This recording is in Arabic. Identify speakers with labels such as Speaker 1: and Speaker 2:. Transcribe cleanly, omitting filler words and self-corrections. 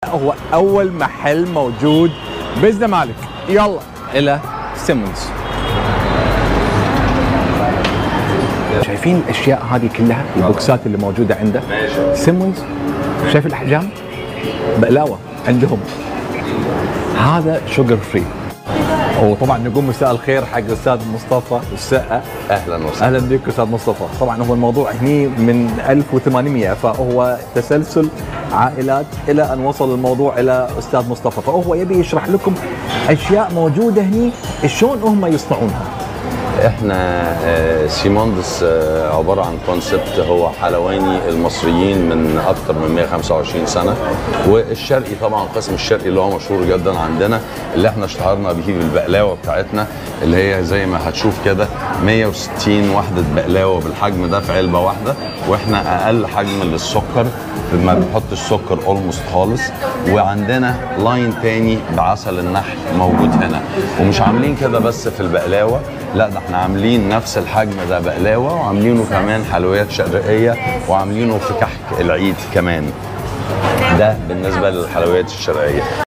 Speaker 1: هو اول محل موجود بالزمالك. يلا الى سيمونز. شايفين الاشياء هذه كلها، البوكسات اللي موجوده عنده سيمونز؟ شايف الاحجام؟ بقلاوه عندهم. هذا شوجر فري. وطبعا نقول مساء الخير حق الاستاذ مصطفى السقا.
Speaker 2: اهلا وسهلا.
Speaker 1: اهلا بك استاذ مصطفى. طبعا هو الموضوع هني من 1800، فهو تسلسل عائلات الى ان وصل الموضوع الى استاذ مصطفى، فهو يبي يشرح لكم اشياء موجوده هني شلون هم يصنعونها.
Speaker 2: احنا سيموندس عباره عن كونسبت، هو حلواني المصريين من اكتر من 125 سنه، والشرقي طبعا القسم الشرقي اللي هو مشهور جدا عندنا، اللي احنا اشتهرنا به بالبقلاوه بتاعتنا، اللي هي زي ما هتشوف كده 160 وحده بقلاوه بالحجم ده في علبه واحده، واحنا اقل حجم للسكر، ما بنحطش سكر اولموست خالص. وعندنا لاين تاني بعسل النحل موجود هنا، ومش عاملين كده بس في البقلاوه، لا ده احنا عاملين نفس الحجم ده بقلاوه، وعاملينه كمان حلويات شرقيه، وعاملينه في كحك العيد كمان. ده بالنسبه للحلويات الشرقيه.